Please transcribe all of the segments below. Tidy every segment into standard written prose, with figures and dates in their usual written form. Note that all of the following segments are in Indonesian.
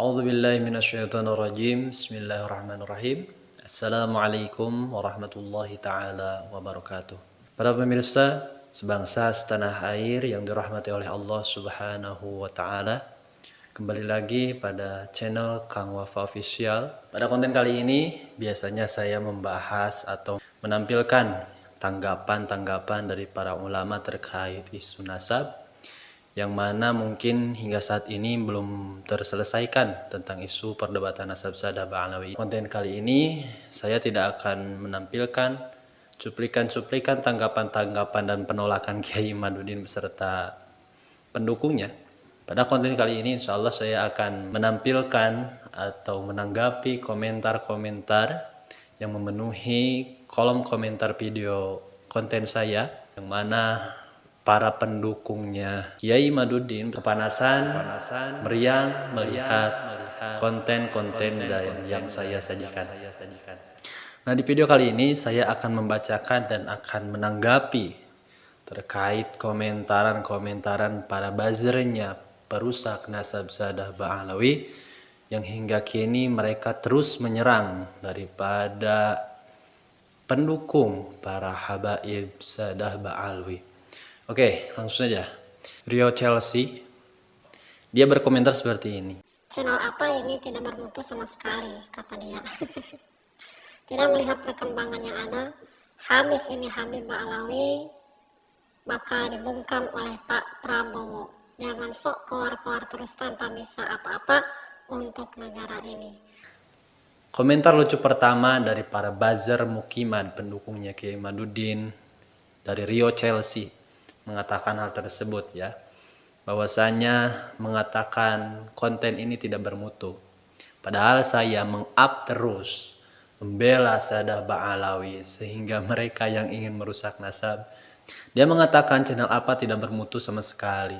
A'udzu billahi minasyaitonir rajim. Bismillahirrahmanirrahim. Assalamualaikum warahmatullahi taala wabarakatuh. Para pemirsa sebangsa setanah air yang dirahmati oleh Allah Subhanahu wa taala. Kembali lagi pada channel Kang Wafa Official. Pada konten kali ini biasanya saya membahas atau menampilkan tanggapan-tanggapan dari para ulama terkait isu nasab, yang mana mungkin hingga saat ini belum terselesaikan tentang isu perdebatan nasab Sadah Ba'alawi. Konten kali ini saya tidak akan menampilkan cuplikan-cuplikan tanggapan-tanggapan dan penolakan Kiai Imaduddin beserta pendukungnya. Pada konten kali ini insya Allah saya akan menampilkan atau menanggapi komentar-komentar yang memenuhi kolom komentar video konten saya, yang mana para pendukungnya Kiai Imaduddin kepanasan, meriang melihat konten-konten yang saya sajikan. Nah, di video kali ini saya akan membacakan dan akan menanggapi terkait komentaran-komentaran para buzzernya perusak nasab Sadah Ba'alawi yang hingga kini mereka terus menyerang daripada pendukung para habaib Sadah Ba'alawi. Oke, langsung saja. Rio Chelsea, dia berkomentar seperti ini. Channel apa ini tidak bermutu sama sekali, kata dia. Tidak melihat perkembangan yang ada. Habis ini Habib Ba'alawi bakal dibungkam oleh Pak Prabowo. Jangan sok keluar-keluar terus tanpa bisa apa-apa untuk negara ini. Komentar lucu pertama dari para buzzer mukiman pendukungnya Kiai Imaduddin dari Rio Chelsea mengatakan hal tersebut, ya, bahwasanya mengatakan konten ini tidak bermutu, padahal saya meng-up terus membela Sadah Ba'alawi sehingga mereka yang ingin merusak nasab. Dia mengatakan channel apa tidak bermutu sama sekali.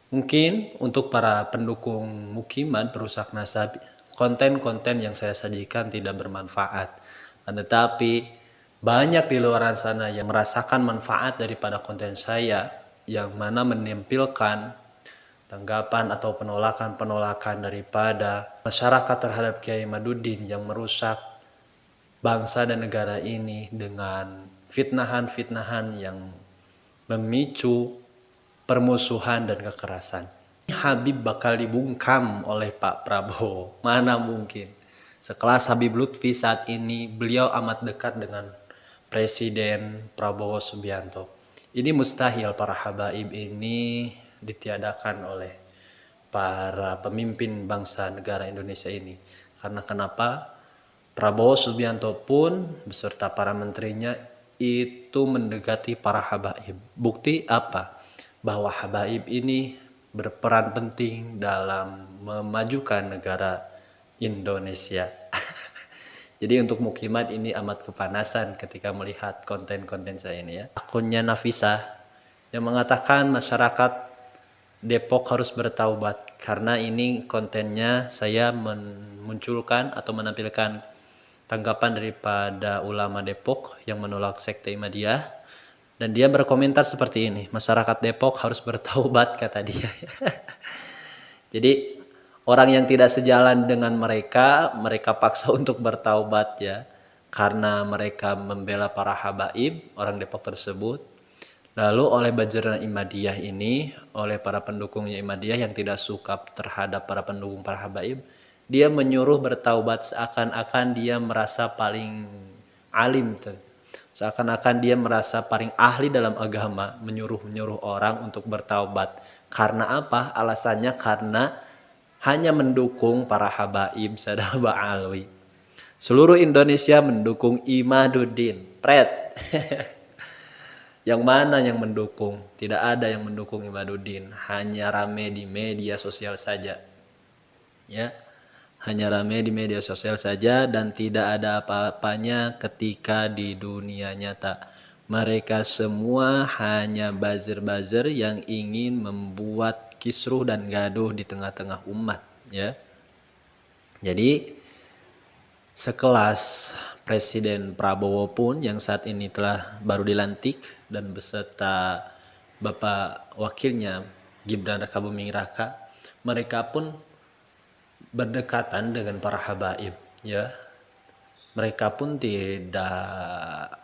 Mungkin untuk para pendukung mukiman perusak nasab, konten-konten yang saya sajikan tidak bermanfaat, tetapi banyak di luar sana yang merasakan manfaat daripada konten saya, yang mana menampilkan tanggapan atau penolakan-penolakan daripada masyarakat terhadap Kiai Imaduddin yang merusak bangsa dan negara ini dengan fitnahan-fitnahan yang memicu permusuhan dan kekerasan. Habib bakal dibungkam oleh Pak Prabowo. Mana mungkin. Sekelas Habib Lutfi saat ini, beliau amat dekat dengan Presiden Prabowo Subianto. Ini mustahil para habaib ini ditiadakan oleh para pemimpin bangsa negara Indonesia ini. Karena kenapa? Prabowo Subianto pun beserta para menterinya itu mendekati para habaib. Bukti apa? Bahwa habaib ini berperan penting dalam memajukan negara Indonesia. Jadi untuk mukimat ini amat kepanasan ketika melihat konten-konten saya ini, ya. Akunnya Nafisa yang mengatakan masyarakat Depok harus bertaubat, karena ini kontennya saya memunculkan atau menampilkan tanggapan daripada ulama Depok yang menolak sekte Ahmadiyah, dan dia berkomentar seperti ini, masyarakat Depok harus bertaubat, kata dia. Jadi orang yang tidak sejalan dengan mereka paksa untuk bertaubat, ya, karena mereka membela para habaib orang Depok tersebut. Lalu oleh buzzer Ahmadiyah ini, oleh para pendukungnya Ahmadiyah yang tidak suka terhadap para pendukung para habaib, dia menyuruh bertaubat seakan-akan dia merasa paling alim, seakan-akan dia merasa paling ahli dalam agama, menyuruh orang untuk bertaubat. Karena apa? Alasannya karena hanya mendukung para habaib Sadah Ba'alawi. Seluruh Indonesia mendukung Imaduddin. Pret. Yang mana yang mendukung? Tidak ada yang mendukung Imaduddin. Hanya rame di media sosial saja. Ya. Hanya rame di media sosial saja dan tidak ada apa-apanya ketika di dunia nyata. Mereka semua hanya buzzer-buzzer yang ingin membuat kisruh dan gaduh di tengah-tengah umat, ya. Jadi sekelas Presiden Prabowo pun yang saat ini telah baru dilantik dan beserta Bapak wakilnya Gibran Rakabuming Raka, mereka pun berdekatan dengan para habaib, ya. Mereka pun tidak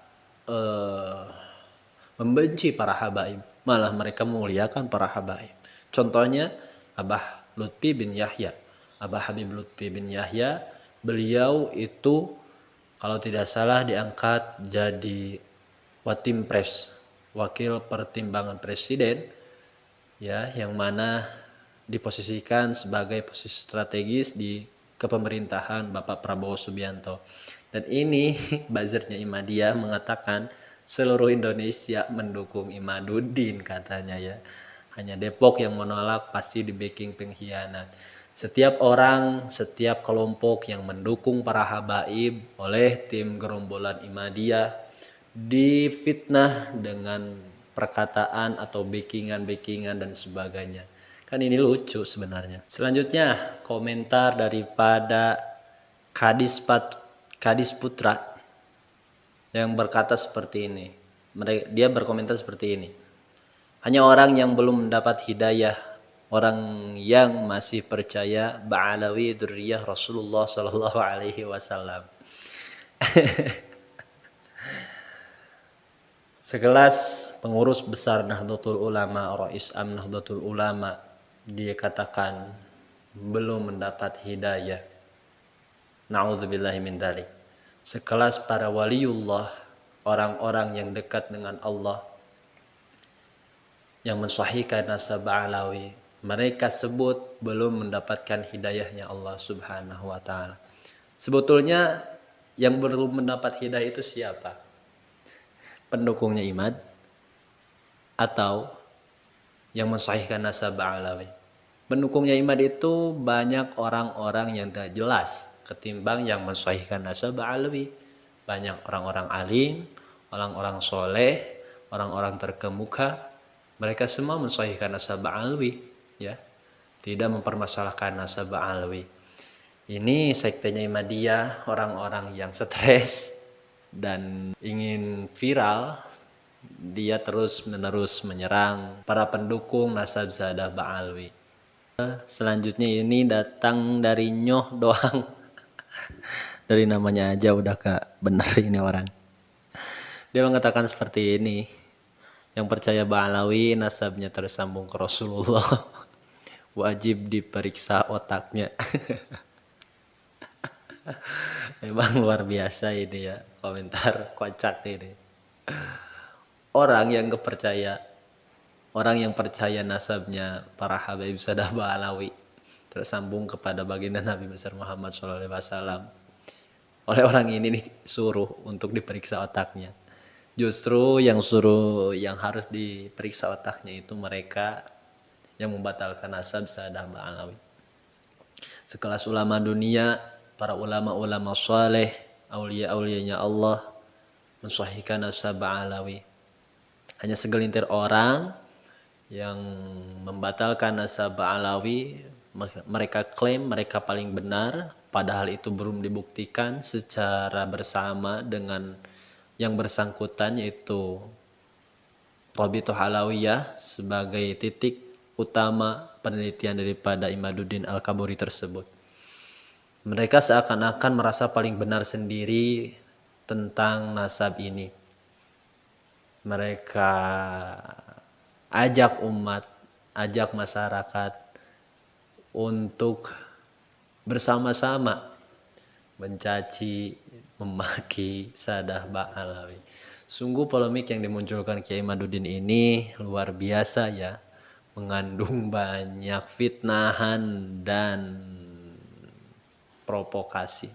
membenci para habaib, malah mereka memuliakan para habaib. Contohnya Abah Lutfi bin Yahya, Abah Habib Lutfi bin Yahya, beliau itu kalau tidak salah diangkat jadi Watimpres, wakil pertimbangan presiden, ya, yang mana diposisikan sebagai posisi strategis di kepemerintahan Bapak Prabowo Subianto. Dan ini buzzernya Imadiyah mengatakan seluruh Indonesia mendukung Imaduddin, katanya, ya. Hanya Depok yang menolak, pasti di backing pengkhianat. Setiap orang, setiap kelompok yang mendukung para habaib oleh tim gerombolan Imadiyah difitnah dengan perkataan atau backingan dan sebagainya. Kan ini lucu sebenarnya. Selanjutnya komentar daripada Kadis Putra yang berkata seperti ini. Dia berkomentar seperti ini. Hanya orang yang belum mendapat hidayah, orang yang masih percaya Ba'alawi dzurriyyah Rasulullah Shallallahu Alaihi Wasallam. Sekelas pengurus besar Nahdlatul Ulama, Rais Am Nahdlatul Ulama, dia katakan belum mendapat hidayah. Na'udzubillahi min dzalik. Sekelas para waliullah, orang-orang yang dekat dengan Allah, yang mensahihkan nasab Alawi, mereka sebut belum mendapatkan hidayahnya Allah Subhanahu wa taala. Sebetulnya yang belum mendapat hidayah itu siapa? Pendukungnya Imad atau yang mensahihkan nasab Alawi? Pendukungnya Imad itu banyak orang-orang yang tidak jelas ketimbang yang mensahihkan nasab Alawi. Banyak orang-orang alim, orang-orang soleh, orang-orang terkemuka. Mereka semua mensahihkan nasab Alawi, ya. Tidak mempermasalahkan nasab Alawi. Ini sektenya Imadiyah, orang-orang yang stres dan ingin viral. Dia terus-menerus menyerang para pendukung nasab Sadah Ba'alwi. Selanjutnya ini datang dari Nyoh doang. Dari namanya aja udah gak benar ini orang. Dia mengatakan seperti ini. Yang percaya Ba'alawi nasabnya tersambung ke Rasulullah, wajib diperiksa otaknya. Memang luar biasa ini, ya, komentar kocak ini. Orang yang percaya nasabnya para habaib Sadah Ba'alawi tersambung kepada baginda Nabi besar Muhammad SAW. Oleh orang ini suruh untuk diperiksa otaknya. Justru yang harus diperiksa otaknya itu mereka yang membatalkan nasab Sadah Ba'alawi. Sekelas ulama dunia, para ulama-ulama saleh, aulia-aulianya Allah mensahihkan nasab Ba'alawi. Hanya segelintir orang yang membatalkan nasab Ba'alawi, mereka klaim mereka paling benar, padahal itu belum dibuktikan secara bersama dengan yang bersangkutan, yaitu Rabithah Alawiyah sebagai titik utama penelitian daripada Imaduddin Al-Kaburi tersebut. Mereka seakan-akan merasa paling benar sendiri tentang nasab ini. Mereka ajak umat, ajak masyarakat untuk bersama-sama mencaci, memaki Sadah Ba'alawi. Sungguh polemik yang dimunculkan Kiai Imaduddin ini luar biasa, ya. Mengandung banyak fitnahan dan provokasi.